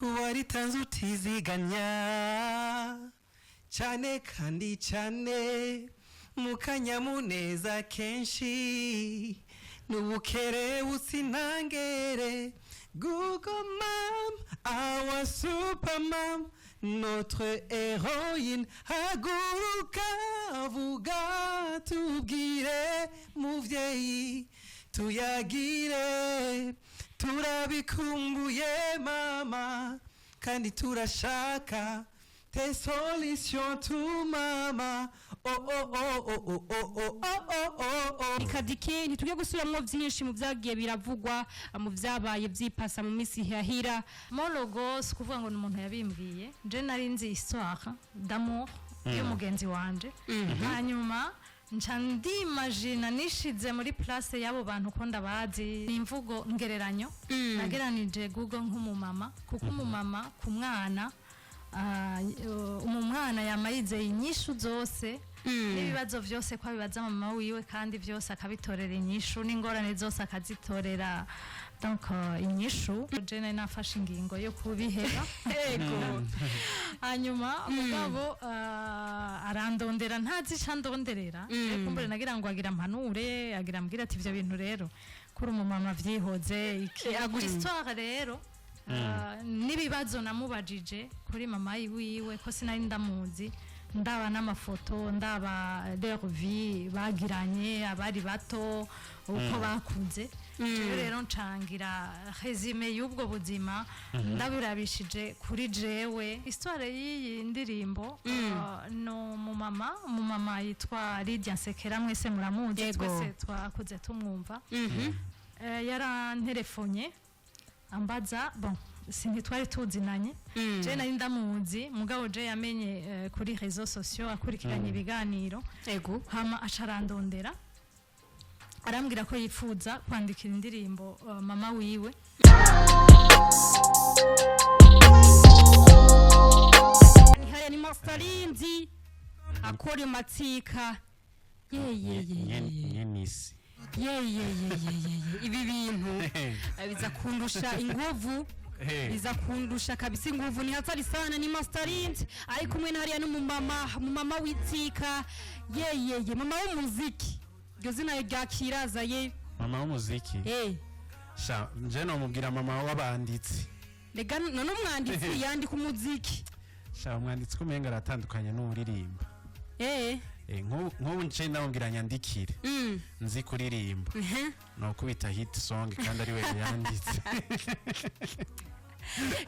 waritanze utiziganya cyane kandi cyane mu kanyamuneza kenshi n'ubukere businangere Google Mom, our super mom, notre héroïne haguruka vuga tubwire muvyeyi tuyagire turabikumbuye mama kandi turashaka tes solutions tu mama ikadike ntitugiye gusubiramwo vyinshi mu vyagiye biravugwa mu vyabaye vyipasa mu misi hahira Mologos kuvuga ngo n'umuntu yabimbwiye je nari nzi histoire d'amour y'umugenzi wanje hanyuma nca ndimagina nishize muri place y'abo bantu ko ndabazi imvugo ngereranyo nageranije Google nk'umumama kuko umumama ku mwana umwana yamayize inyishu zose n'ibibazo vyose kwa bibaza mama wiwe kandi vyose akabitorera inyishu n'ingorane zose akazitorera donc inyishu je nari nafashe ingingo yo kubiheba yego hanyuma mugabo arandondera ntazi candonderera kumbure nagira ngo agira mpanure agira mbwira ati ivyo bintu rero kuri umumama vyihoze iki agura histoire rero n'ibibazo namubajije kuri mama wiwe ko sinari ndamuzi ndaba n'amafoto ndaba leur vie bagiranye abari bato uko bakuze rero ncangira resume y'ubwo buzima ndabirabishije kuri jewe histoire y'iyi ndirimbo no mumama yitwa Lydia Nsekera mwese muramuzi twese twakuze tumwumva yaranterefonye ambaza bon sinitwari tuzinanye je nari ndamuzi mugabo je yamenye kuri réseaux sociaux akurikiranye ibiganiro ego hama acarandondera arambwira ko yifuza kwandikira indirimbo mama wiwe haya ni Mastarinzi akora matsika nyenisi ibi bintu biza kundusha inguvu biza kundusha kabisa inguvu ni hatari sana ni Mastarinzi ariko kumwe na hariya n'umumama witsika mama w'umuziki iryo zina ryakiraza mama w'umuziki sha nje no mubwira mama w'abanditsi rega none umwanditsi yandika umuziki sha umwanditsi kumenga aratandukanye n'uririmba nk'ubu nce ndamubwira nyandikire nzi kuririmba no kubita hit song kandi ari we yanditse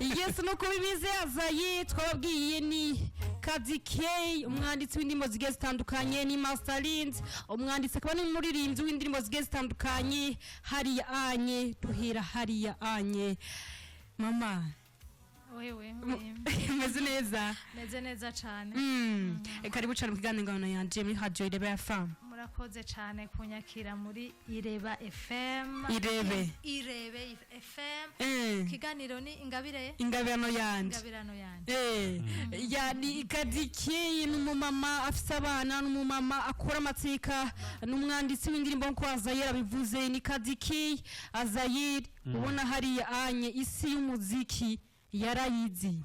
yes no kubibize azaye twababwiye ni Kadikey umwanditsi w'indimo zigiye zitandukanye ni Mastarinzi umwanditsi akaba n'umuririmbyi w'indimo zigiye zitandukanye hariya anye duhera hariya anye mama wewe meze neza cyane karibu cyane mu kiganiro ngano yanje muri Radio Irebe FM murakoze cyane kunyakira muri Ireba FM Irebe FM kiganiro ni ingabirano yanje yani Kadikey n'umumama afise abana n'umumama akora amatsika n'umwanditsi w'indirimbo nko Azayira bivuze ni Kadikey Azayir ubona hariya anye isi y'umuziki yarayizi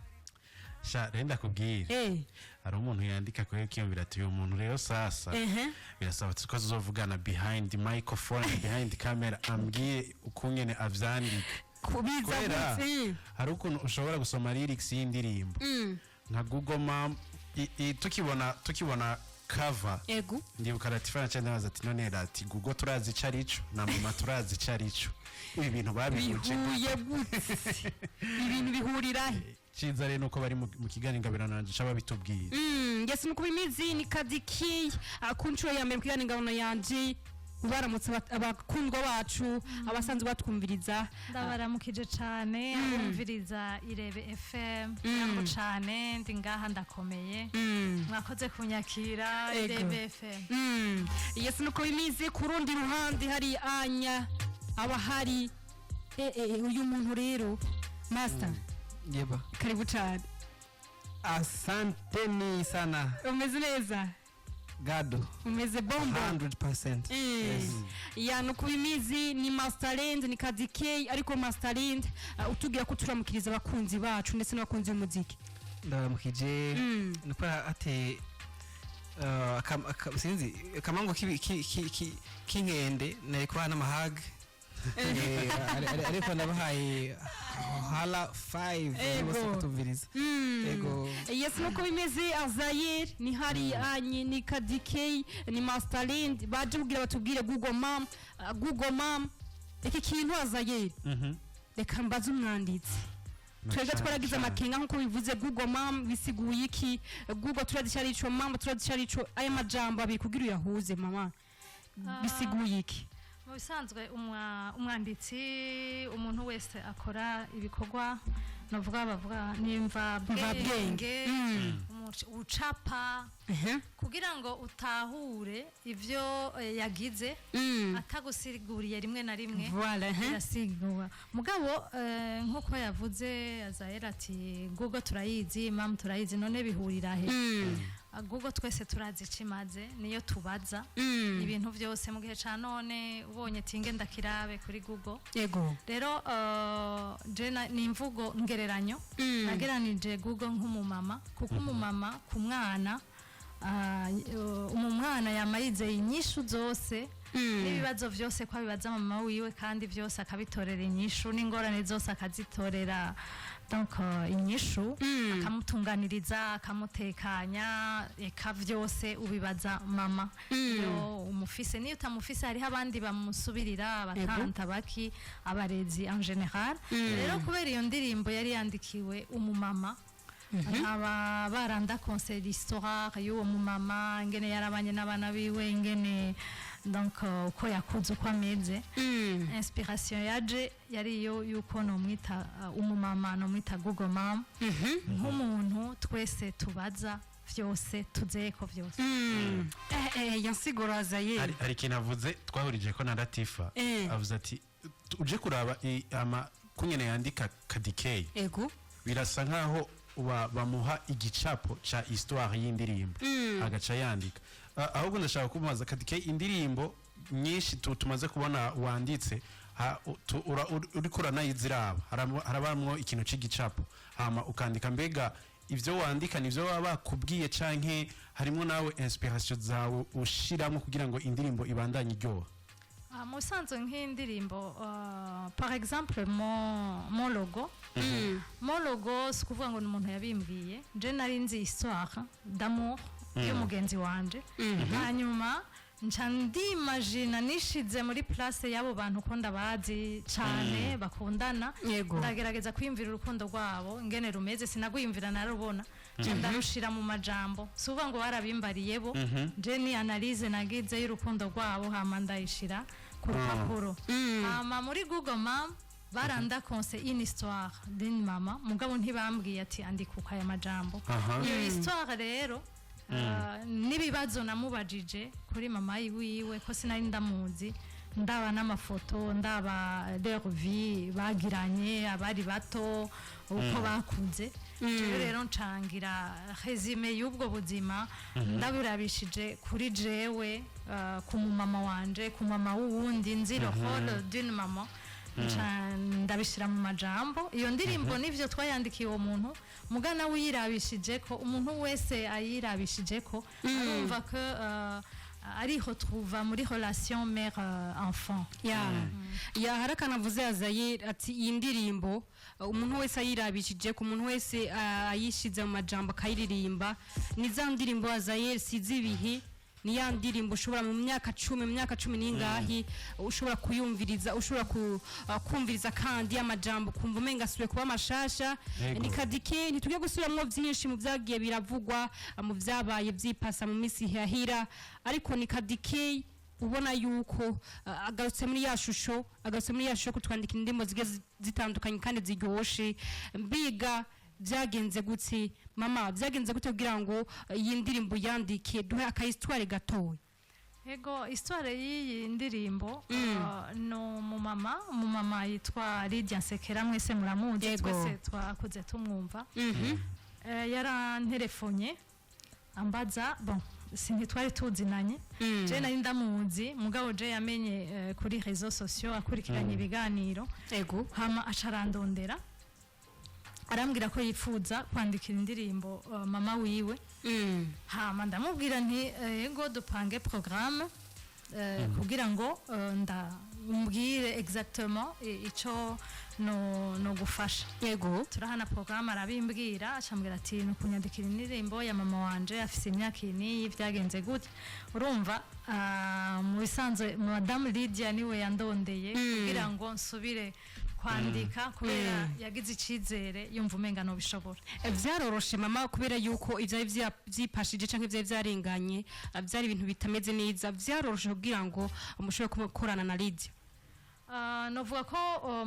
sha renda kubwira hari umuntu yandika ko yikiyumvira ati uyu muntu rero sasa birasaba ko zovugana behind the microphone behind the camera ambwiye ukungene avyandika kubiza gutse hari ukuntu ushobora gusoma lyrics y'indirimbo nka Google Mom tukibona cover ego ndibuka ratifana cyane baza ati none rati Google turazi carico na mama turazi carico ibi bintu babihuje ibintu bihurira ciza rero nuko bari mu kiganiro ngabirano nanje caba bitubwira yes nuko bimizi ni Kadikey akunchuro ya mbere mu kiganiro ngabano yanje baramutse abakundwa bacu abasanzwe batwumviriza ndabaramukije cyane abumviriza Irebe FM yako cyane ndi ngaha ndakomeye mwakoze kunyakira Irebe FM yes nuko bimizi kurundi ruhande hari anya abahari uyu muntu rero Master yeba karibu cyane asante ni sana umeze neza Gado umeze bombo 100%. Yes. ya no kubimizi ni Masterland ni Kadi K ariko Masterland utugira ko turamukiriza abakunzi bacu ndetse n'abakunzi b'umuziki Ndaramukije nuko ate sinzi kamango kinkende nari kuba n'amahag ariko ndabahaye hala 5 bose kutumviriza yego yes nuko bimeze Azayir ni hari anyi ni Kadi K ni Masterland baje kugira batubwire Google Mom iki kintu Azayir reka mbaze umwanditsi twebwe twaragize amakenga nkuko bivuze Google Mom bisiguye iki Google turadishari ico mama turadishari ico aya majambo abiri kugira uyahuze mama bisiguye iki mu bisanzwe umwanditsi umuntu wese akora ibikorwa novuga bavuga nimva bwenge ucapa kugira ngo utahure ivyo yagize atagusiguriye rimwe na rimwe birasigura mugabo nkuko yavuze Azahera ati Google turayizi Mom turayizi none bihurira he Google twese turazi cimaze niyo tubaza ibintu byose mu gihe ca none ubonye tinge ndakirabe kuri Google yego rero je ni imvugo ngereranyo nageranije Google nk'umumama kuko umumama ku mwana umwana yamarize inyishu zose n'ibibazo byose kwa bibaza mama wiwe kandi byose akabitorera inyishu n'ingorane zose akazitorera donc inyishu akamutunganiriza akamutekanya eka byose ubibaza mama yo umufise niyo utamufise hari abandi bamusubirira abatanta baki abarezi en general rero kubera iyo ndirimbo yari yandikiwe umumama aba baranda conseil d'histoire y'uwo mumama ingene yarabanye n'abana biwe ingene donc uko yakuze uko ameze inspiration yaje yari yo yuko no mwita umumama no mwita Google Mom nk'umuntu twese tubaza vyose tuzeko vyose yansigura Azayir hari ikintu avuze twahurije ko na Latifa avuze ati uje kuraba ama kunyene yandika Kadi K ego birasa nkaho bamuha igicapo ca histoire y'indirimbo agaca yandika ahubwo ndashaka kumubaza Kadi K indirimbo nyinshi tumaze kubona wanditse uriko uranayiziraba harabamwo ikintu c'igicapo hama ukandika mbega ivyo wandika nivyo baba bakubwiye canke harimo nawe inspiration zawe ushiramwo kugira ngo indirimbo ibandanye iryoha mu bisanzwe nk'indirimbo par exemple mon logo mon logo si kuvuga ngo n'umuntu yabimbwiye je nari nzi histoire d'amour y'umugenzi wanje hanyuma nca ndimagina nishize muri place y'abo bantu ko ndabazi cane bakundana ndagerageza kwiyumvira urukundo rwabo ingene rumeze sinagwiyumvira narubona ndarushira mu majambo si uvuga ngo barabimbariye bo je ni analyse nagize y'urukundo rwabo hama ndayishira ku rupapuro hama muri Google Mom baranda conseil une histoire d'une maman mugabo ntibambwiye ati andika aya majambo iyo histoire rero nibibazo namubajije kuri mama yiwe ko sinari ndamuzi ndaba n'amafoto ndaba leur vie bagiranye abari bato uko bakunze rero ncangira resume y'ubwo buzima ndabirabishije kuri jewe ku mama wanje ku mama wundi nzi le rôle d'une maman ndabishira mu majambo iyo ndirimbo nivyo twayandikiye uwo muntu mugana wirabishije ko umuntu wese ayirabishije ko arumva ko ari retrouva muri relation mère enfant ya harakana vuze Azayir ati iyi ndirimbo umuntu wese ayirabishije ko umuntu wese ayishize mu majambo kayiririmba ni za ndirimbo Azayir sizibihi ni ya ndirimbo ushobora mu myaka 10 n'ingahi ushobora kuyumviriza ushobora kumviriza kandi amajambo kumva umenga asubiye kuba mashasha ni Kadi K ntitugiye gusubiramwo byinshi mu byagiye biravugwa mu byabaye byipasa mu misi hahira ariko ni Kadi K ubona yuko agarutse muri ya shusho kutwandika indirimbo zitandukanye kandi ziryoshe mbiga byagenze gutse mama byagenze gute kugira ngo iyi ndirimbo yandike duhe akahistware gatoya ego histoire y'iyi ndirimbo no mumama yitwa Lydia Nsekera mwese muramuzi twese twakuze tumwumva yaranterefonye ambaza bon ntitwari tuzinanye je nari ndamuzi mugabo je yamenye kuri réseaux sociaux akurikiranye ibiganiro ego hama acarandondera arambwira ko yifuza kwandikira indirimbo mama wiwe hama ndamubwira nti ego dupange programme kugira ngo ndambwire exactement ico no gufasha yego turahana programme arabimbwira acambwira ati nukunyandikira indirimbo ya mama wanje afise imyaka ini byagenze gute urumva mu bisanzwe Madame Lydia niwe yandondeye kugira ngo nsubire kwandika kubera yagize icizere yumva umenga no bishobora vyaroroshe mama kubera yuko ivyo vyipashije canke ivyo vyarenganye vyari ibintu bitameze neza vyaroroshe kugira ngo umushobore gukorana na Lydia novuga ko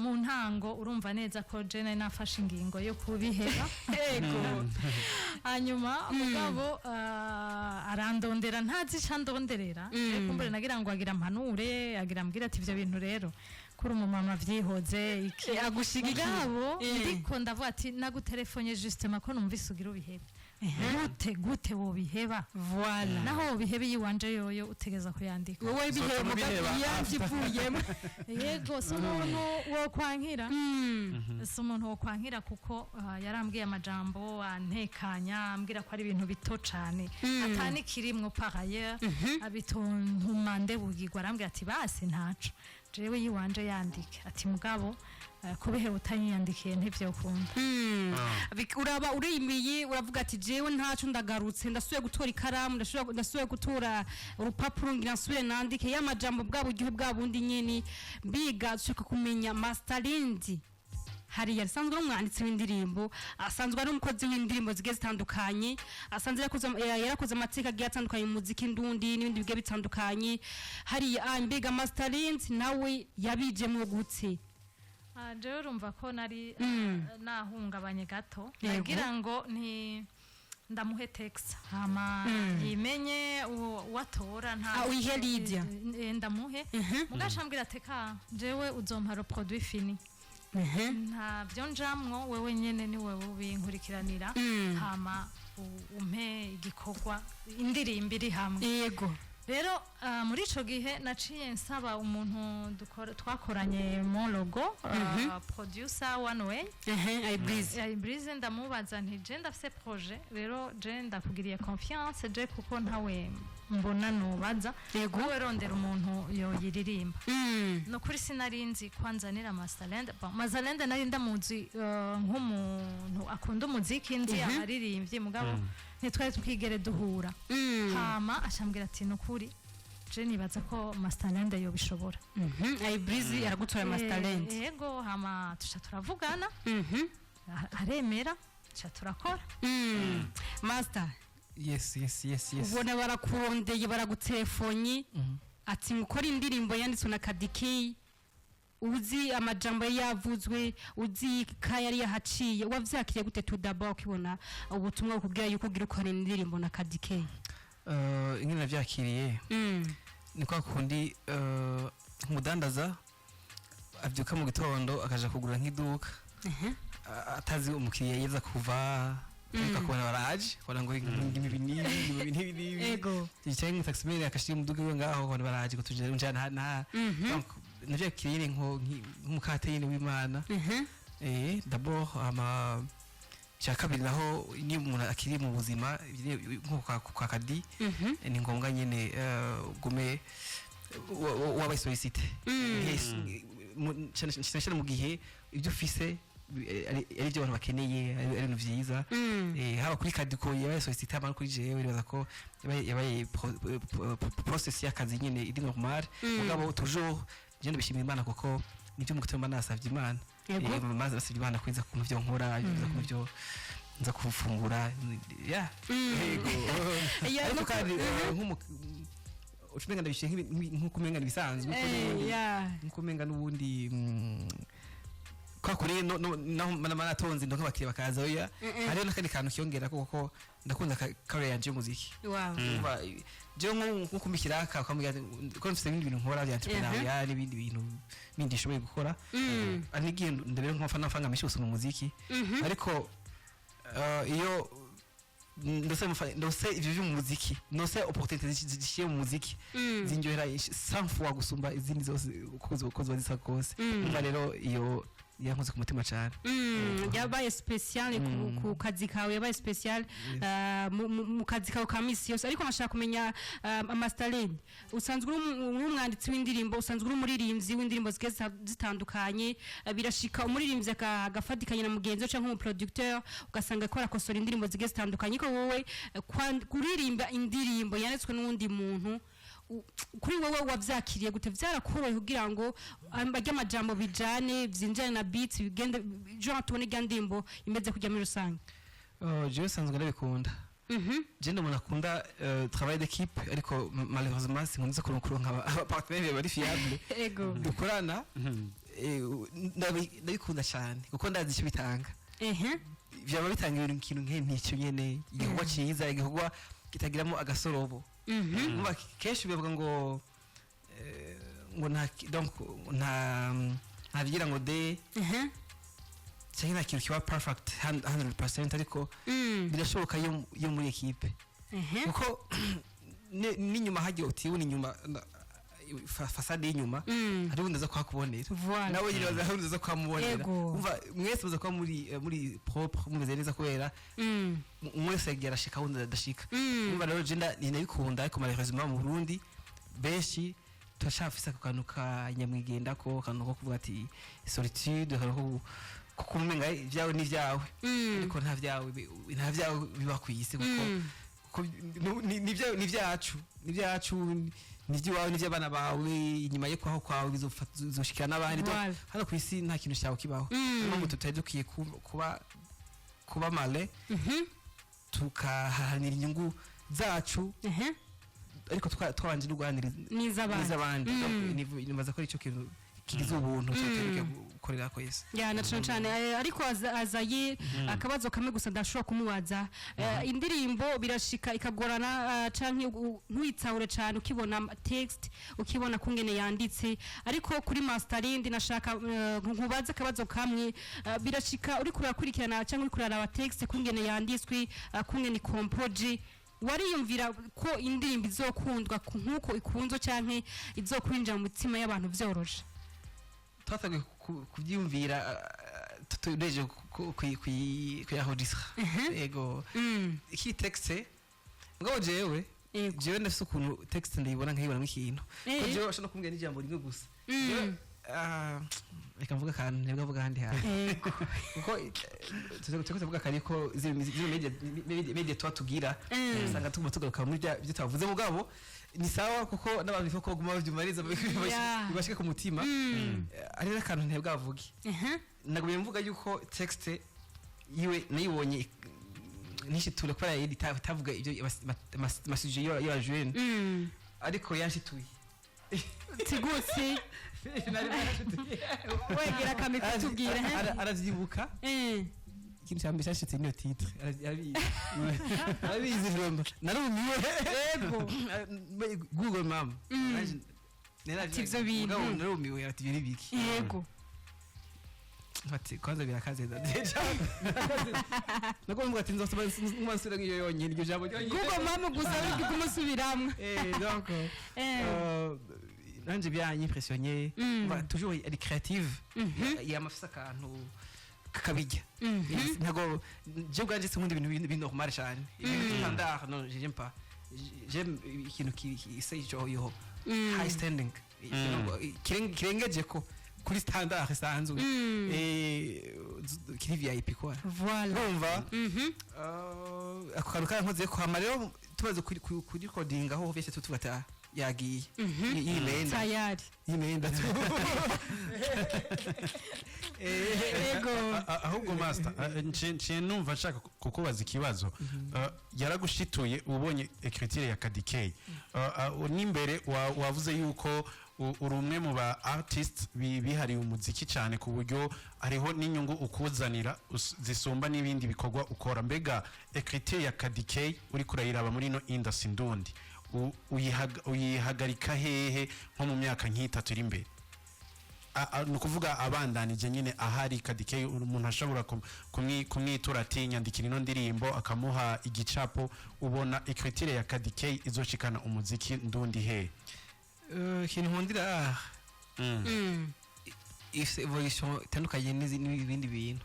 mu ntango urumva neza ko Jane nafashe ingingo yo kubiheba yego hanyuma mugabo arandondera ntazi candonderera kumbure nagira ngo agira mpanure agira mbwira ati ivyo bintu rero kuri umumama vyihoze iki agushigikiye ndiko ndavuga ati nagutelefone justement ko numvise ugira ubihebe gute wobiheba voilà naho wobihebe yiwanje yoyo utegeza kuyandika wowe bihebe mugabe yanjivuyemo yego so umuntu wo kwankira so umuntu wo kwankira kuko yarambwiye amajambo antekanya ambwira ko ari ibintu bito cane atani kirimwo par ailleurs abitontuma ndebugirwa arambwira ati basi ntaco jewe yiwanje yandike ati mugabo kubihe utanyiyandikiye ntivyokunda uraba urimiye uravuga ati jewe ntaco ndagarutse ndasuye gutora ikaramu ndasuye gutora urupapuro ngira nsubire nandike y'amajambo bwabo igihe bwabundi nyene mbiga dushaka kumenya Masterland hari yasanzwe n'umwanditsi w'indirimbo asanzwe ari umukozi w'indirimbo zigiye zitandukanye asanzwe yarakoze amateka agiye atandukanye mu muziki ndundi n'ibindi bigiye bitandukanye hari mbega Masterland nawe yabijemwo gutse jewe urumva ko nari nahungabanye gato nagira ngo ndamuhe text hama yimenye watora nta uyihe Lydia ndamuhe mugashambwira teka jewe uzomparo produit fini ntabyo njamwo wewe nyene ni wewe ubinkurikiranira hama umpe igikorwa indirimbo iri hamwe yego rero muri ico gihe naciye nsaba umuntu twakoranye mu logo producer one way Ibreeze ndamubaza nti je ndafise projet rero je ndakugiriye confiance je kuko ntawe mbona nubaza wowe rondera umuntu yoyiririmba no kuri sinarinzi kwanzanira Masterland Masterland nari ndamuzi nk'umuntu akunda umuziki nzi amaririmbye mugabo ntitwari twigere duhura hama ashambwira ati nukuri je nibaza ko Masterland yo bishobora Ibreeze aragutora Masterland yego hama tusha turavugana aremera tusha turakora Master yes ubona barakurondeye baragutelefonye ati ngukora indirimbo yanditswe na Kadikey uzi amajambo yavuzwe uzi kayari yahaciye wavyakiriye gute tout d'abord ukibona ubutumwa kubwira yuko ugira ukora indirimbo na Kadikey ingene navyakiriye ni kwa kundi umudandaza avyuka mu gitondo akaja kugura nk'iduka atazi umukiriya yeza kuva ukakubona baraje ubona ngo ngimi binini ego yicaye mu taximene akashira mu duga ngaho ubona baraje ko tuje njana navyakiriye nk'umukate nyene w'Imana d'abord ama cya kabiri naho ni umuntu akiri mu buzima nko kwa Kadi ni ngombwa nyene gume waba solicite cyane mu gihe ibyo ufise ari byo abantu bakeneye ari ibintu vyiza haba kuri Kadi ko yabaye solicite haba kuri jewe bibaza ko yabaye process y'akazi nyene iri normal mugabo toujours je ndabishimira Imana kuko nibyo mu gutuma nasavye Imana maze basivye Imana kwiza ku byo nkora ku byo nza kufungura yego ariko kandi ucumenga ndabishe nk'ukumenga bisanzwe nk'ukumenga n'ubundi kwa kuri naho manatonze ndo nk'abakiriya bakaza oya hariho n'akandi kantu kiyongera kuko ndakunda career yanje y'umuziki je nko kumikira akamubwira ko mfite ibindi bintu nkora bya entrepreneuria n'ibindi bintu bindi nshoboye gukora anigiye ndabero nk'amafanga menshi usoma umuziki ariko iyo ndose ivyo vy'umuziki ndose opportunité zishiye mu muziki zinjohera 100 fois gusumba izindi zose uko zibazisa kose umva rero iyo yankoze ku mutima cyane yabaye special ku kazi kawe yabaye special mu kazi kawe ka misi yose ariko nashaka kumenya Masterland usanzwe uri umwanditsi w'indirimbo usanzwe uri umuririmbyi w'indirimbo zitandukanye birashika umuririmbyi agafatikanya na mugenzi we cyangwa umuproducteur ugasanga akora kosora indirimbo zitandukanye ko wowe kuririmba indirimbo yanditswe n'undi muntu kuri wowe wavyakiriye gute vyarakoroye kugira ngo ambajya amajambo bijane vyinjane na beats bigende genre tubone gandimbo imeze kujya muri rusange je sanzwe ndabikunda je ndo munakunda travail d'équipe ariko malheureusement sinkunze kuronka aba partenaires bari fiable dukorana ndabikunda cyane kuko ndazi icyo bitanga vyaba bitanga ibintu kintu nk'icyo nyene igikorwa cyiza igikorwa kitagiramo agasorobo umva kenshi bivuga ngo nta bigira ngo de cyangwa nta kintu kiba perfect 100% ariko birashoboka yo muri equipe kuko n'inyuma hagiye utibona inyuma fasade y'inyuma hari undi aza kuhakubonera nawe nyine baza kuhamubonera umva mwese baza kuba muri propre mumeze neza kubera mwese yagiye arashika wundi adashika umva rero jenda ninabikunda ariko malheureusement mu Burundi benshi turashafisa ku kantu ka nyamwigenda ko kantu ko kuvuga ati solitude ko kumenga ibyawe n'ibyawe ariko nta byawe biba kwisi kuko n'ibyacu n'iby'iwawe n'iby'abana bawe inyuma yo kwawe bizoshikira n'abandi hano ku isi nta kintu cyawe kibaho mpamvu tutari dukwiye kuba male tukaharanira inyungu zacu ariko twabanje n'urwanira n'iz'abandi nibaza ko icyo kintu kigize ubuntu cyo gukorera kwese na cyane ariko azaye akabazo kamwe gusa ndashobora kumubaza indirimbo birashika ikagorana canke ntwitsahure cyane ukibona text ukibona kungene yanditse ariko kuri Masterland nashaka nkubaza akabazo kamwe birashika uri kurakurikirana canke uri kuraraba text kungene yanditswe kungene compoje wariyumvira ko indirimbo izokundwa nkuko ikunzo canke izokwinjira mu mutima y'abantu vyoroshe twatagiye kubyumvira tutureje kuyahodisha yego iki texte ngo jewe ndafise ukuntu texte ndayibona nkayibona nk'ikintu ko jewe ashaka kumbwira n'ijambo rimwe gusa reka mvuga kandi ntabwo avuga handi hantu kuko tuvuga kandi ko media twatugira usanga tuguma tugaruka muri byo twavuze mugabo ni sawa kuko n'abantu bifo ko guma bavyumariza bibashike ku mutima ari n'akantu ntabwo avuge nagomye mvuga yuko texte yiwe nayibonye nishitura kwa yedi tavuga ibyo masije yo jeune ariko yanshituye tigusi wegera kamwe kutubwira aravyibuka ikintu cyambere cyashitse niyo titre arabizi vrema narumiwe yego Google mama tivyo bintu narumiwe ati biri biki yego ati kwanza birakaze ndadeja nagomba ati nzosoma umansura ngiyo yonyine iryo jambo Google mama gusa ari kumusubiramwe donc nanje bien impressionné toujours elle est créative yamafisa akantu kakabijya ntago je bwanje sinkunda ibintu normal cyane standard non j'aime pas j'aime ikintu kisejo yo high standing kirengeje ko kuri standard isanzwe kiri VIP quoi voilà umva akaruka nkoze ko amarero tubaze kuri recording aho vyese tutugata yagiye imenda tayari imenda ego ahubwo master nciye numva nshaka kukubaza ikibazo yaragushituye ubonye écriture ya Kadikei n'imbere wavuze yuko uri umwe mu ba artists bihariye umuziki cyane ku buryo ariho n'inyungu ukuzanira zisumba n'ibindi bikorwa ukora mbega écriture ya Kadikei uri kurayiraba muri no industry ndundi uyihagarika hehe nko mu myaka nk'itatu iri imbere nukuvuga abandanije nyine ahari Kadike umuntu ashobora kumwitura ati nyandikira ino ndirimbo akamuha igicapo ubona ecriture ya Kadike izoshikana umuziki ndundi he ikintu nkundira ifite evolution itandukanye n'ibindi bintu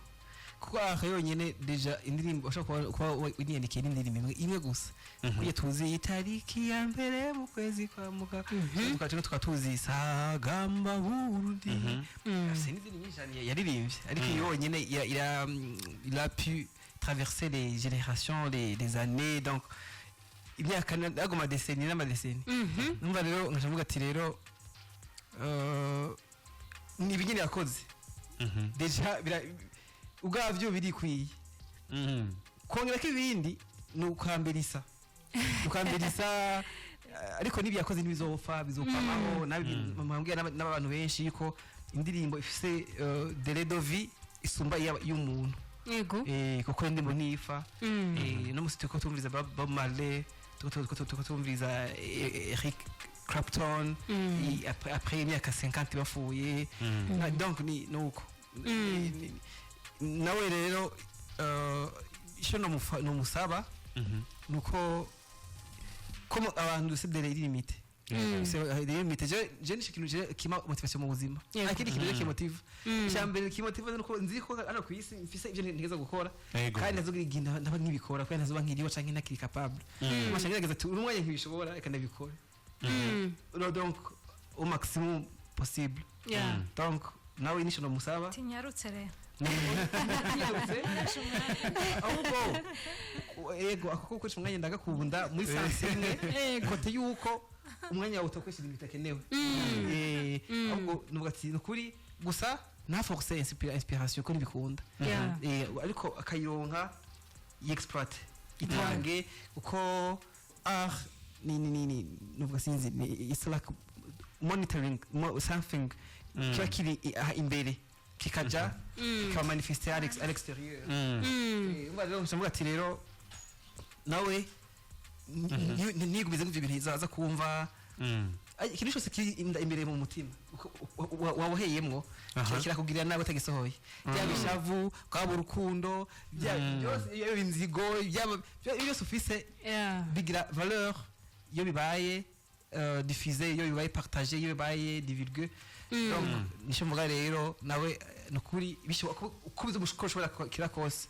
kuko aha yonyine deja indirimbo ushobora kuba winyandikiye n'indirimbo imwe gusa kuko tuzi itariki ya mbere mu kwezi kwa muga tukaba tuzi sagamba burundi c'est n'indirimbo nyinshi yaririmbye ariko yonyine il a pu traverser les générations les années donc imyaka agoma décennie n'amadécennie numva rero nkavuga ati rero ni ibigeni yakoze deja ubwabyo birikwiye kongera ko ibindi ni ukambirisa ariko nibi yakoze ntibizopfa bizopamaho nabibwira n'abantu benshi yuko indirimbo ifise délai de vie isumba y'umuntu yego kuko indirimbo ntifa no musi tuko tumviriza Bob Marley tuko tumviriza Eric Clapton après imyaka 50 bafuye donc ni nuko nawe rero icyo nomusaba nuko comme abantu se délai limite limite je n'ikintu kima motivation mu buzima akindi kintu kimotive cyambere kimotive nuko nzi ko ana ku isi mfise ibyo ntegeza gukora kandi nazogira ndaba nkibikora kandi nazoba nkiriho canke nakiri capable mashangerageza ati urumwanya nkibishobora reka ndabikora donc au maximum possible donc nawe nisho nomusaba tinyarutse rero ego ako kuko umwanya ndagakunda muri sansi imwe kote yuko umwanya wawe utakweshyira ibintu bitakenewe ahubwo nuvuga ati nukuri gusa nta force inspiration ko nibikunda ariko akayironka yexploit itange uko ni nuvuga sinzi it's like monitoring something kiba kiri imbere kikaja kikaba manifester à l'extérieur rero nshobora ati rero nawe nigubize nk'ibyo bintu izaza kumva ikintu cyose kiri imbere mu mutima wawoheyemwo kirakugirira nawe utagisohoye byaba ishavu kwaba urukundo byaba inzigo byose ufise bigira valeur iyo bibaye diffusé iyo bibaye partagé iyo bibaye divulgué donc nisho mvuga rero nawe nukuri bishoboka kubiza umushobora kira kose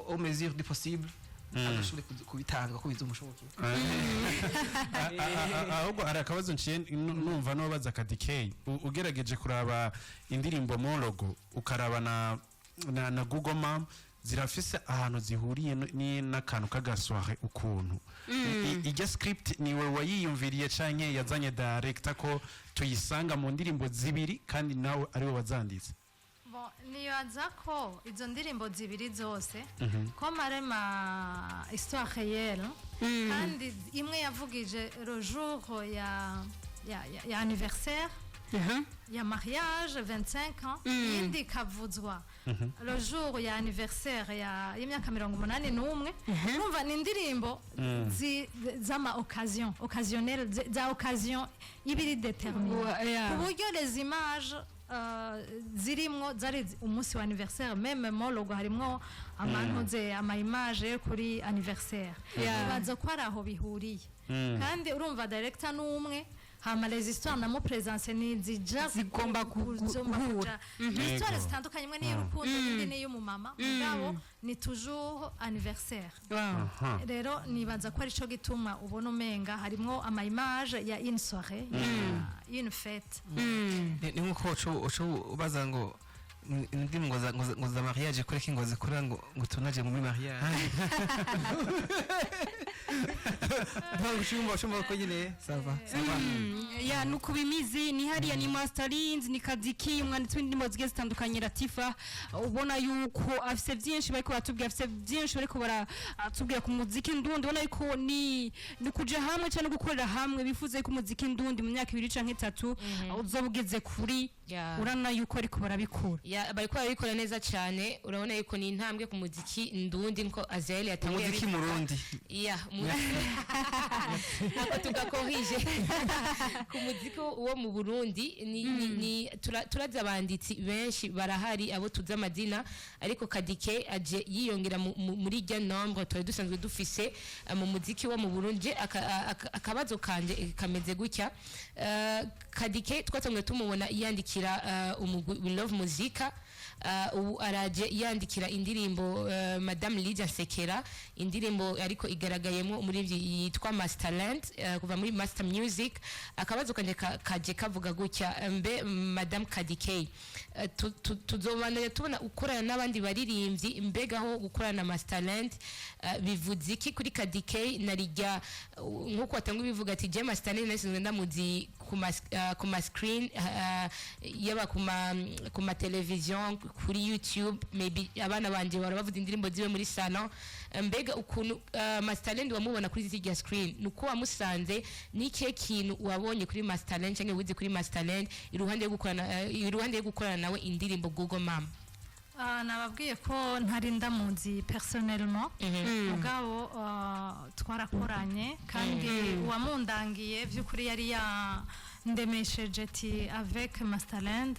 au mesure du possible agashobora kubitanga kubiza umushoboke ahubwo ari akabazo nciye numva no baza Kadike ugerageje kuraba indirimbo Mologo ukaraba na Google Map zirafise ahantu zihuriye n'akantu kagaswahe ukuntu ijya script niwe wayiyumviriye canke yazanye director ko tuyisanga mu ndirimbo zibiri kandi nawe ari we wazanditse nibaza ko izo ndirimbo zibiri zose ko marema histoire réelle kandi imwe yavugije le jour ya anniversaire ya mariage 25 ans indi kavuzwa le jour ya anniversaire ya y'imyaka 81 urumva ni indirimbo zama occasion occasionnelle za occasion ibiri déterminée ku buryo les images zirimwo zari umunsi wa anniversaire même Mologo harimwo amantuze ama image kuri anniversaire baza ko ari aho bihuriye kandi urumva director n'umwe hama les histoires namo présence ni zija zigomba guhura histoire zitandukanye imwe ni y'urukundo indi ni y'umumama mugabo ni toujours anniversaire rero nibaza ko ari cyo gituma ubona umenga harimwo ama image ya une soirée une fête ni nkuko ubaza ngo ndimo ngo za mariage kuri kingo zikora ngo tunaje muri mariage Shumba ko nyine sava ya nuko bimizi ni hariya ni Masterins ni Kadiki umwanditsi w'indimo zige zitandukanye Latifa ubona yuko afise byinshi bariko batubwira afise byinshi bariko baratubwira ku muziki ndundi ubona yuko ni kuja hamwe cyane gukorera hamwe bifuze ko muziki ndundi mu myaka 2 canke 3 uzobugeze kuri urana yuko ariko barabikora bariko barabikora neza cyane urabona yuko ni intambwe ku muziki ndundi nko Azael yatangiye muziki murundi nako tugakorije ku muziki wo mu Burundi turazi abanditsi benshi barahari abo tuzi amazina ariko Kadike aje yiyongera muri rya nombre twari dusanzwe dufise mu muziki wo mu Burundi akabazo kanje kameze gutya Kadike twatangiye tumubona yandikira umugwi We Love Muzika ubu araje yandikira indirimbo Madame Lydia Sekera indirimbo ariko igaragayemo muri yitwa Masterland kuva muri Master Music akabazo kanje kaje kavuga gutya mbe Madame Kadike tuzobandanya tubona ukorana n'abandi baririmbyi mbegaho gukorana na Masterland bivuze iki kuri Kadike narijya nkuko watangwa bivuga ati je Masterland nasinzwe ndamuzi ku ma screen yaba ku ma television kuri YouTube maybe abana banje barabavuza indirimbo ziwe muri salon mbega ukuntu Masterland wamubona kuri zirya screen nuko wamusanze nike kintu wabonye kuri Masterland cyangwa wize kuri Masterland iruhande yo gukorana nawe indirimbo Google Mama nababwiye ko ntari ndamuzi personnellement mugabo twarakoranye kandi uwamundangiye by'ukuri yari ya ndemesheje ati avec Masterland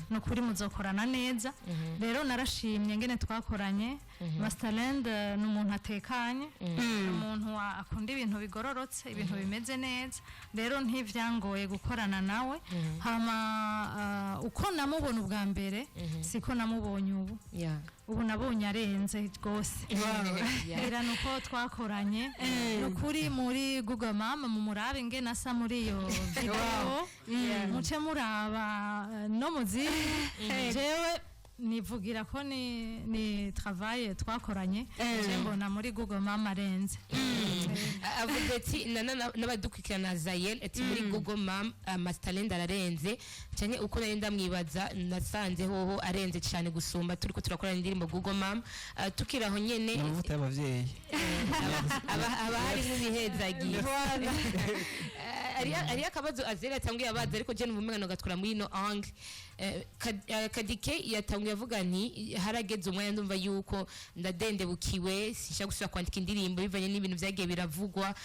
no kuri muzokorana neza rero narashimye ngene twakoranye Masterland n'umuntu atekanye umuntu akunda ibintu bigororotse ibintu bimeze neza rero ntivyangoye gukorana nawe hama uko namubona ubwa mbere siko namubonye ubu nabonye arenze rwose era nuko twakoranye nukuri muri Google Mama mu murabe ngene asa muri iyo video muce muraba no muzi jewe nivugira ko ni travail twakoranye je mbona muri Google Mama arenze avuga ati n'abadukikirana Zayel ati muri Google Mama Masterland ararenze cyane uko nari ndamwibaza nasanze hoho arenze cyane gusumba turiko turakorana indirimbo Google Mama tukiraho nyene n'amavuta y'abavyeyi abahari nk'ibihezagiye ari akabazo Azera atanguye abaza ariko je n'umumengano gatwara muri no angle Kadike yatanguye avuga nti harageze umwanya ndumva yuko ndadendebukiwe sisha gusubira kwandika indirimbo bivanye n'ibintu byagiye biravugwa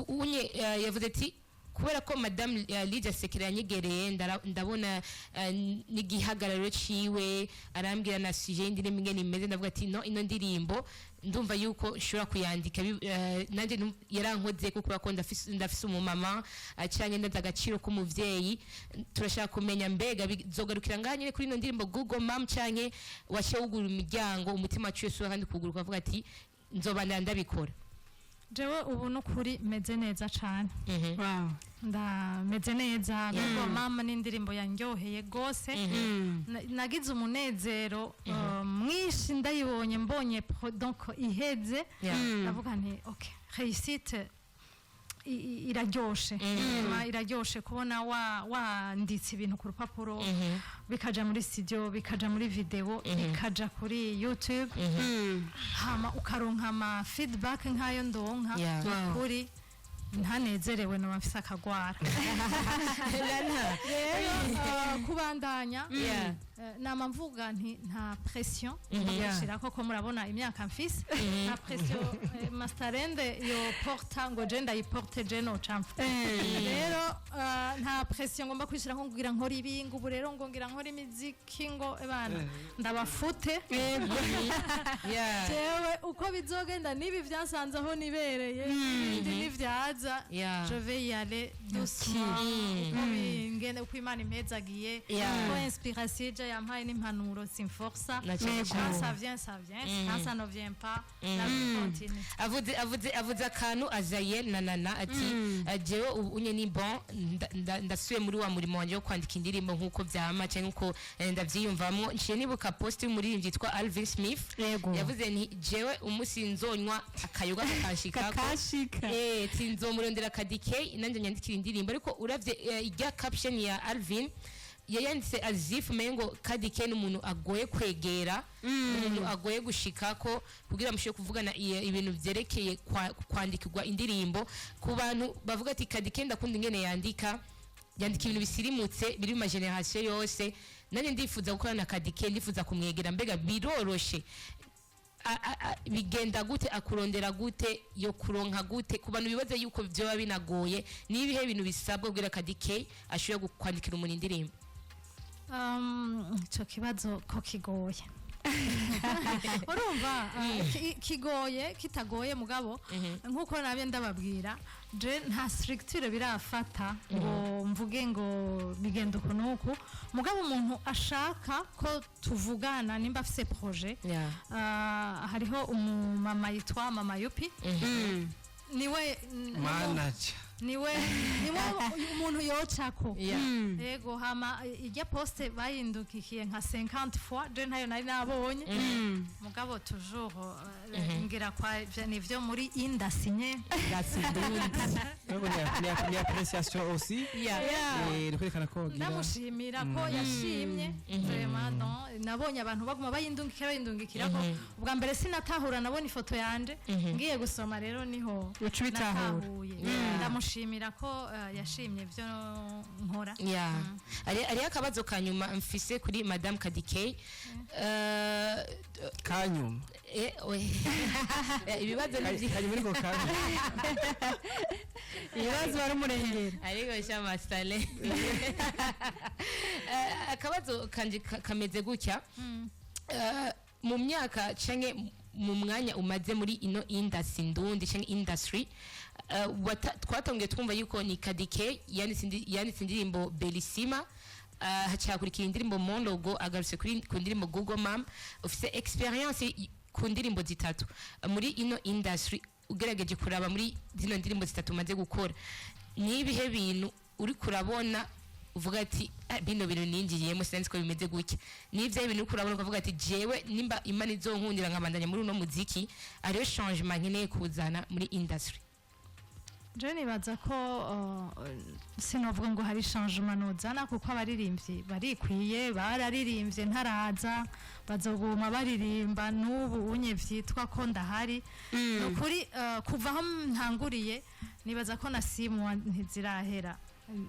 unye yavuze ati kubera ko Madame Lydia Sekera yanyegereye ndabona n'igihagararo ciwe arambwira na sujet indirimbo ingene imeze ndavuga ati no ino ndirimbo ndumva yuko shobora kuyandika nanje yarankoze kuko ko ndafise umumama acanye ndaza agaciro k'umuvyeyi turashaka kumenya mbega bizogarukira nganye kuri ino ndirimbo Google Mama canke washe ugura imiryango umutima wacu Yesu kandi kuguruka avuga ati nzobana ndabikora jewe ubu nukuri meze neza cyane ndameze neza Google Mama n'indirimbo yanyoheye gose nagize umunezero mwinshi ndayibonye mbonye donc iheze ndavuga nti okay réussite iraryoshe iraryoshe kubona wanditse ibintu ku rupapuro bikaja muri studio bikaja muri video bikaja kuri YouTube hama ukaronka ama feedback nkayo ndonka kuri ntanezerewe no bafise akagwara kubandanya nama mvuga nti nta pression yashira ko murabona imyaka mfise nta pression Masterland yo porta ngo je ndayiporte je no champ rero nta pression ngomba kwishira nko kugira nkora ibingu ubu rero ngo ngira nkora imiziki ngo ebana ndabafute jewe uko bizogenda nibi vyansanze aho nibereye ndi nivyaza je vais y aller doucement ngene uko Imana impezagiye ko inspiration je yampaye n'impanuro simforsa ça vient quand ça ne vient pas la vie continue avuze akantu Azayel nanana ati jewe unye ni bon ndasuye muri wa murimo wanje wo kwandika indirimbo nkuko vyama cyangwa nkuko ndavyiyumvamwo nciye nibuka post y'umuririmbyi yitwa Alvin Smith yavuze nti jewe umusi nzonywa akayoga kakashika tinzomurondera Kadike nanje nyandikira indirimbo ariko uravye ijya caption ya Alvin yayanditse azifu mengo Kadike n'umuntu agoye kwegera umuntu agoye gushikako kugira mushiye kuvugana ibintu byerekeye kwandikirwa indirimbo ku bantu bavuga ati Kadike ndakunda ingene yandika ibintu bisirimutse biri mu generation yose nanye ndifuza gukorana na Kadike ndifuza kumwegera mbega biroroshe bigenda gute akurondera gute yo kuronka gute ku bantu bibaze yuko byoba binagoye nibihe ibintu bisabwa kugira Kadike ashobora kwandikira umuntu indirimbo ico kibazo ko kigoye urumva kigoye kitagoye mugabo nkuko nabye ndababwira je nta structure birafata ngo mvuge ngo bigenda kunuku mugabo umuntu ashaka ko tuvugana nimba afise projet hariho umumama yitwa Mama Yupi niwe manager niwe umuntu yocako yego hama ijya poste bayindukikiye nka 50 fois je ntayo nari nabonye mugabo toujours ngira kwa nivyo muri indasigne ni appréciation aussi kwerekana ko ndamushimira ko yashimye vraiment non nabonye abantu baguma bayindungikira ko ubwa mbere sinatahura nabonye ifoto yanje ngiye gusoma rero niho ucubitahuye ndamushimira ko yashimye ibyo nkora ari akabazo kanyuma mfise kuri Madame Kadike kanyuma ibibazo kanyuma ariko kanyuma ibibazo bari umurengera ariko shama stale akabazo kanje kameze gutya mu myaka canke mu mwanya umaze muri ino industry twatonge twumva yuko ni Kadike yanditse indirimbo Bellissima hacakurikira indirimbo Mon Logo agarutse ku ndirimbo Google Mam ufise experience ku ndirimbo zitatu muri ino industry ugerageje kuraba muri zino ndirimbo zitatu maze gukora nibihe bintu uri kurabona uvuga ati bino bintu ninjiyemo sinzi ko bimeze gutya nivyo ibintu uri kurabona ukavuga ati jewe nimba imana izonkundira nkabandanya muri uno muziki ariyo changement nkeneye kuzana muri industry je nibaza ko sinovuga ngo hari changement nozana kuko abaririmbyi barikwiye bararirimbye ntaraza bazoguma baririmba n'ubu unye vyitwa ko ndahari nukuri kuva aho ntanguriye nibaza ko na simu ntizirahera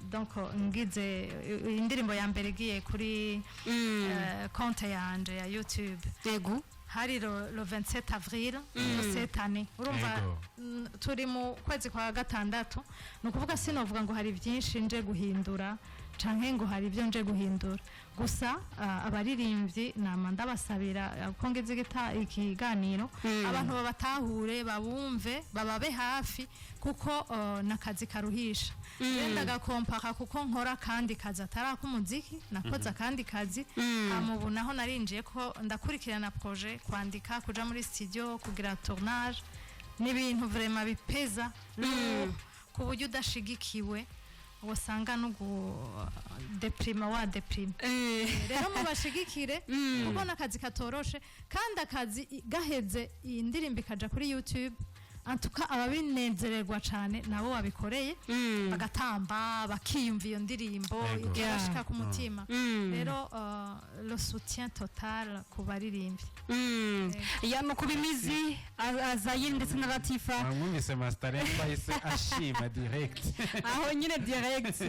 donc ngize indirimbo ya mbere giye kuri compte yanje ya YouTube yego hari le 27 avril cette année urumva turi mu kwezi kwa gatandatu nukuvuga sinovuga ngo hari byinshi nje guhindura canke ngo hari ibyo nje guhindura gusa abaririmbyi nama ndabasabira ko ngize ikiganiro abantu babatahure babumve bababe hafi kuko nakazi karuhisha yenda gakompaka kuko nkora kandi kazi atari kumuziki nakoza kandi kazi amubu naho narinjiye ko ndakurikirana projet kwandika kuja muri studio kugira tournage n'ibintu vraiment bipeza ku buryo udashigikiwe wasanga no deprima wa deprima rero mubashigikire kuko nakazi katoroshe kandi akazi gaheze indirimbo ikaja kuri YouTube antuka ababinezererwa cyane nabo babikoreye bagatamba bakiyumva iyo ndirimbo igashika ku mutima rero le soutien total ku baririmbyi yano kubimizi Azayiri ndetse na Latifa mwumvise master yahise ashima direct aho nyine direct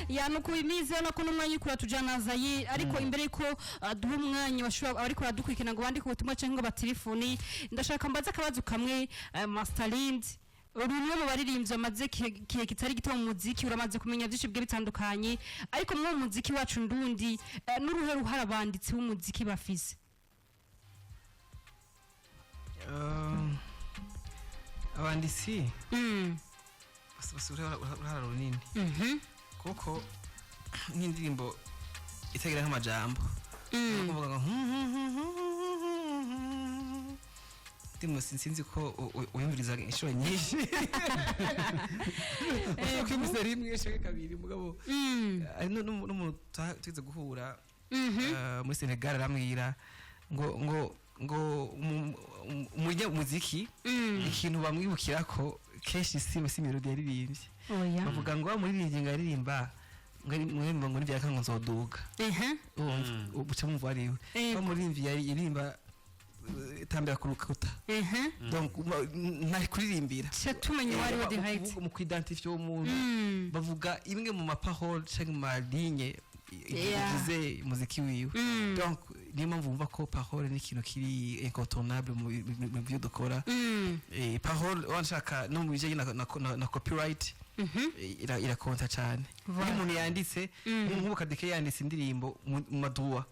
yano kubimizi no kuno mwanya ukura tujana Azayiri ariko imbere ko duha umwanya bashobora ariko radukwikina ngo bandike ubutumwa cyangwa batelefoni ndashaka mbaza akabazo kamwe Masterland urumwe mu baririmbyi bamaze kiye kitari gito mu muziki uramaze kumenya byinshi bwe bitandukanye ariko mu muziki wacu ndundi n'uruhe ruhara abanditsi b'umuziki bafise abanditsi basubira uruhara runini kuko nk'indirimbo itagira nk'amajambo kuvuga ngo sinzi ko uyumviriza inshuro nyinshi ukimuze rimwe shaka kabiri mugabo ari n'umuntu tugize guhura muri Senegal aramwira ngo umujya muziki ikintu bamwibukira ko kenshi si melody yaririmbye bavuga ngo bamuririmbye ngo aririmba ngo n'ibyaka ngo nzoduga ubuca mumva ariwe bamuririmbye yaririmba tambira ku rukuta donc nari kuririmbira tumenye wari wa direct mu kwidentify umuntu bavuga imwe mu maparole cyangwa mu ligne igize muziki wiwe donc niyo mpamvu wumva ko parole ni ikintu kiri incontournable mu byo dukora parole wanshaka no mu bijyanye na copyright irakonta cyane iyo umuntu yanditse nk'ubu Kadike yanditse indirimbo mu madua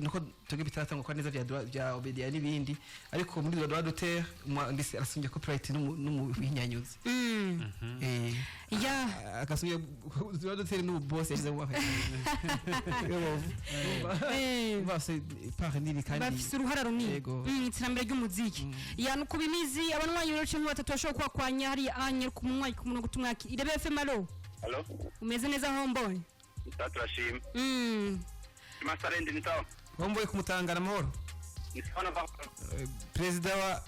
nuko tuge bitatanga kwa neza bya obedia n'ibindi ariko muri droit d'auteur mwanditse arasumbye copyright n'umuhinyanyuzi ya akasumbye droit d'auteur n'uboss yashyize mu bafite bose par nini kandi bafise uruhara runini iterambere ry'umuziki ya nuko bimizi abanwanyi rero batatu bashobora kwakwanya hari anye ku munwa ku muno gutumwaki irebe FM alo umeze neza homeboy turashima Masarendi ni sawa. Homboy kumutangana amahoro. Ni sawa na President wa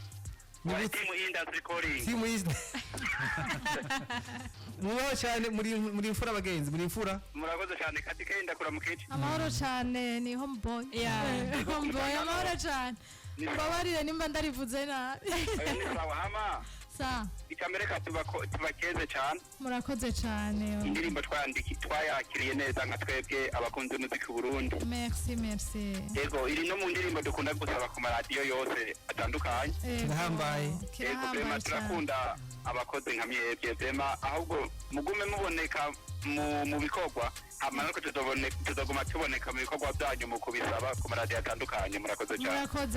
Team Industry Calling. Team Industry. Mubaho cyane muri imfura abagenzi muri imfura. Murakoze cyane Kadike ndakura mukici. Amahoro cyane ni homeboy. Homeboy amahoro cyane. Babarire nimba ndarivuze nabi. Ni sawa hama. Sa. Ikamereka tubakeze cyane. Murakoze cyane. Indirimbo twayakiriye neza nka twebwe abakunzi b'umuziki w'u Burundi. Merci. Yego iri no mu ndirimbo dukunda gusaba ku radio yose atandukanye. Ndahambaye. Yego bema turakunda abakozi nka mwebwe bema ahubwo mugume muboneka mu bikorwa amanako tuzoguma tuboneka mu bikorwa byanyu mu kubisaba ku radio atandukanye murakoze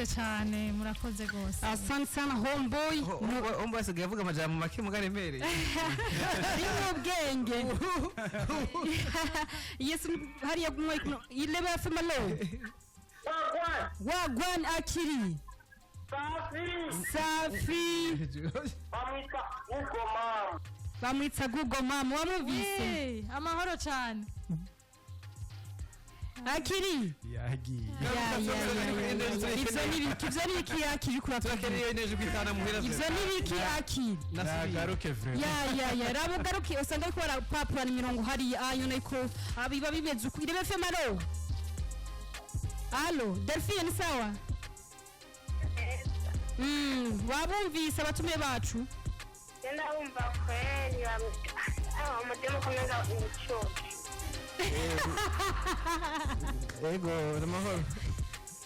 cyane murakoze gose asante sana homeboy homeboy asigaye avuga amajambo make mugaremere mu bwenge yes hari yagumwe ilebe FM alo wagwan akiri safi bamwitsa Google Mama wamuvise amahoro cyane akiri yagiye ivyo nibiki akiri turakeneye neje kwitana muhera ivyo nibiki akiri nagaruke vraiment ya rabugaruke usanga ko papura ni mirongo hari ayone ko abiba bimeze uko irebe FM alo Delphine ni sawa wabumvise abatume bacu Nenda umva kweli umudemo kumeza umuco. Ego namahoro.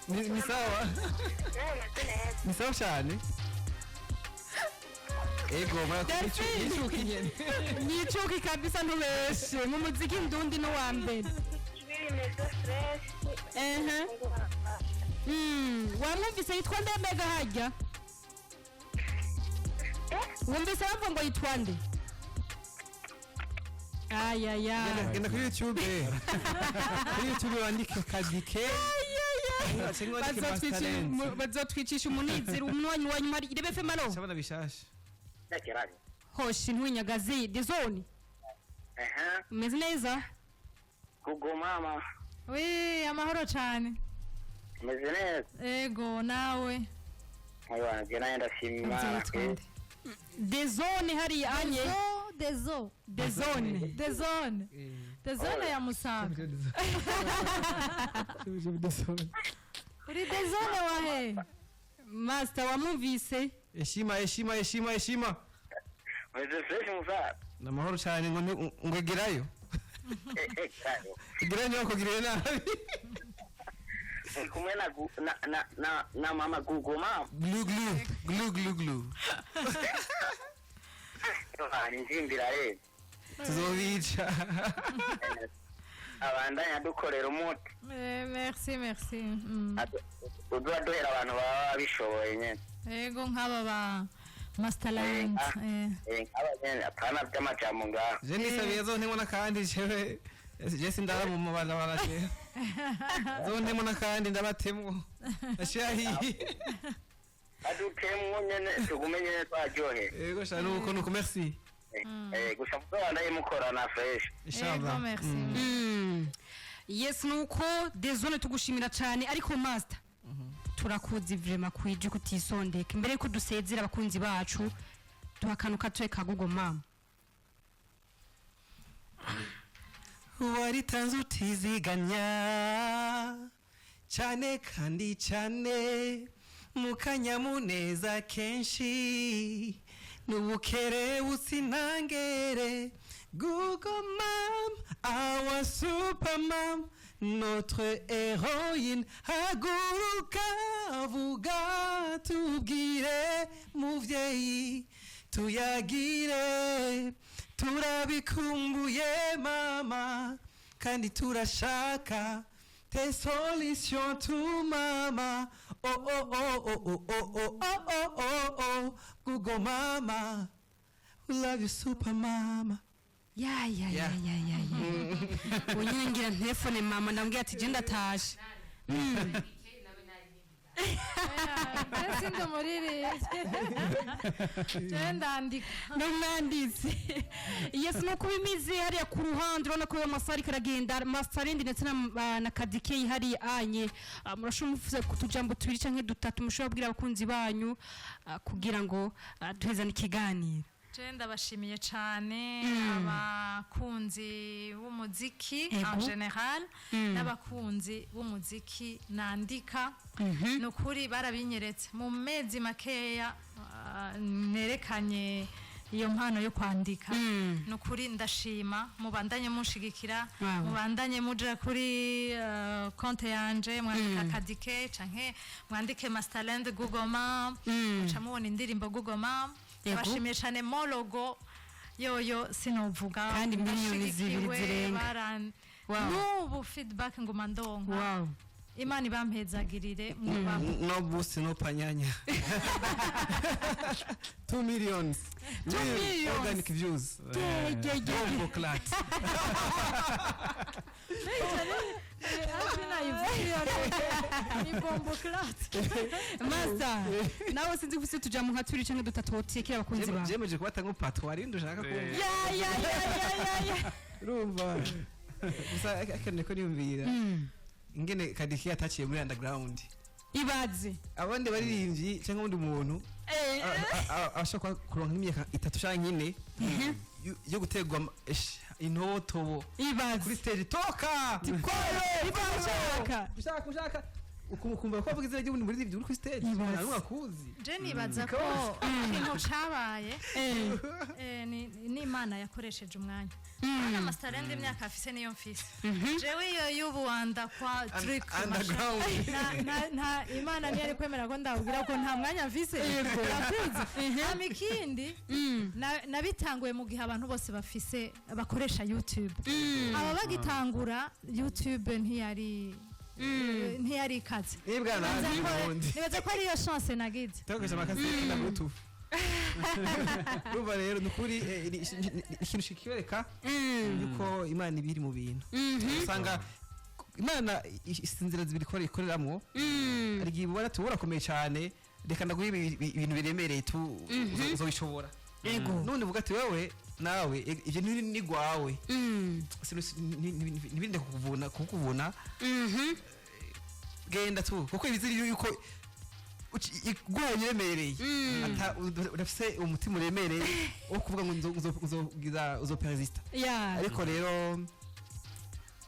Ni sawa. Ni sawa cyane. Ego marakubicukinyene. Nicuki kabisa ntubeshe mu muziki ndundi no wa mbere. Wamwumvise yitwa Ndemega hajya? Wumvise bavuga ngo yitwa nde? Genda kuri YouTube. Kuri YouTube wandike Kadike. Bazotwicisha umunizero umwanyi wa nyuma irebe FM alo. Sabana bishasha. Nakirari. Hoshi ntwinyagazi de zone. Umeze neza? Google Mama. Amahoro cyane. Umeze neza? Ego nawe. Ayo naje ndashima. De zone hari anye. De zone ya Musaga. Uri de zone wahe? Master wamuvise. Heshima. Umeze fresh Musaga. Namahoro cyane ngo gerayo. Gerayo nko girena nabi. Kumwe na mama Google Mama. Glue. Nzimbira rero. Tuzobica. Abandanya dukorera umuti. Merci. Uduhera abantu baba bishoboye nyene. Ego nk'aba ba Masterland. Nk'abanyene apana by'amajambo ngaho. Je nisabiye zo ntibona kandi jewe Jesse ndara mu mabanda barashe. Zo ntibona kandi ndabatemwo. Ashahi. Adutemwo nyene tugumenye twajohe. Ego shana nuko merci. Gusa mubanda mukorana fresh. Inshallah. Merci. Yes nuko désolé tugushimira cyane ariko master. Turakuzi vraiment kwije kutisondeka mbere ko dusezera abakunzi bacu tuhakanuka tweka Google Mama. Waritanze utiziganya cyane kandi cyane mukanyamuneza kenshi nubukere usinangere Google Mom our super mom notre héroïne haguruka vuga tubwire muvyeyi tuyagire turabikumbuye mama kandi turashaka tes solutions tu mama oh oh oh oh oh oh oh oh oh oh Google mama we love you super mama ya unyingira telefone mama ndambwira ati je ndatashe Sindi umuririmbyi ndandika n'umwanditsi yes nuko bimize hariya ku ruhande urabona ko amasari karagenda Masterland ndetse na Kadike hari anye murashobora mufuze kutujambo tubiri canke dutatu mushobora kubwira abakunzi banyu kugira ngo tuhezane ikiganiro. Ndabashimiye cyane abakunzi b'umuziki en general n'abakunzi b'umuziki nandika nukuri barabinyeretse mu mezi makeya nerekanye iyo mpano yo kwandika nukuri ndashima mubandanye munshigikira mubandanye muja kuri konte yanje mwandika Kadike canke mwandike Masterland Google Map camubona indirimbo Google Map bashimiye cyane mo logo yoyo sinovuga kandi miliyoni zibiri zirenga n'ubu feedback nguma ndonka Imana ibampezagirire no boost no panyanya 2 millions organic views bombo clat Master nawe sinzi kufise tujamu nka turi canke dutatu wotekera abakunzi bawe jemeje kubata nko patwari ndushaka kumva ya urumva gusa akene ko niyumvira ingene Kadike ataciye muri underground ibaze abandi baririmbyi cyangwa undi muntu ashaka kuronka imyaka 3 canke 4 yo gutegwa intotobo kuri stage toka ushaka ukumva ko avuga izina ry'ubundi muri uri kuri stage ntabwo akuzi je nibaza ko ikintu cabaye ni Imana yakoresheje umwanya ana Masterland imyaka afise niyo mfise jewe iyo y'ubuwanda kwa trick na Imana niyo ari kwemera ko ndabwira ko nta mwanya mfise amikindi nabitanguye mu gihe abantu bose bafise bakoresha YouTube aba bagitangura YouTube ntiyari ikaze nibaza ko ariyo chance nagize tokeje amakaseti na Bluetooth ruba rero nukuri ikintu shikibereka yuko Imana ibiri mu bintu usanga Imana isinzira zibiri ikoreramwo ari gihe ubona tubura komeye cyane reka ndaguha ibintu biremereye uzobishobora none uvuga ati wewe nawe ivyo ni gwawe nibinde kukuvuna genda tu kuko ibiziri yuko igwaye remereye ata urafise umutima uremereye wo kuvuga ngo uzoperesista ariko rero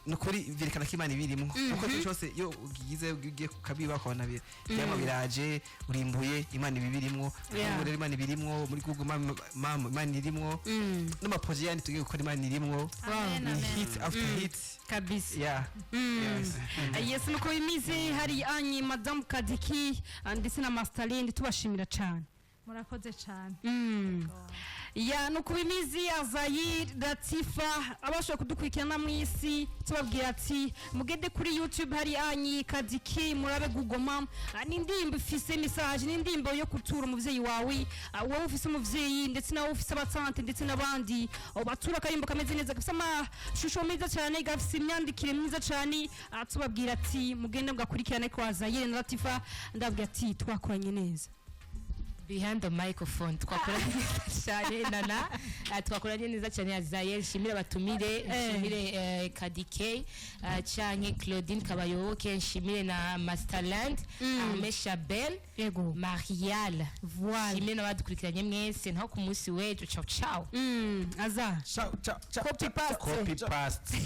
nukuri vyerekana ko Imana ibirimo kuko cyose yo ugize ugiye kukabiba ko nabire byama biraje urimbuye Imana ibirimwo rero Imana ibirimwo muri Google mama Imana irimwo n'amaproje yandi tugiye gukora Imana irimwo hit after hit kabisa yes nuko imize hari anyi Madame Kadike ndetse na Masterland tubashimira cyane murakoze cyane ya nuko bimizi Azayir Latifa abashaka kudukurikirana mu isi tubabwira ati mugende kuri YouTube hari anyi Kadike murabe Google Map n'indimbo ifise message n'indimbo yo kutura umuvyeyi wawe wowe ufise umuvyeyi ndetse nawe ufise abatante ndetse nabandi batura karimbo kameze neza gafise amashusho meza cyane gafise imyandikire myiza cyane tubabwira ati mugende mugakurikirane kwa Azayir Latifa ndabwira ati twakoranye neza behind the microphone twakoranye cyane nana twakoranye neza cyane Azayel shimira batumire shimire Kadike cyane Claudine Kabayoboke shimire na Masterland Amesha Bell Marial voilà shimire nabadukurikiranye mwese ntaho ku munsi wejo ciao ciao aza ciao copy paste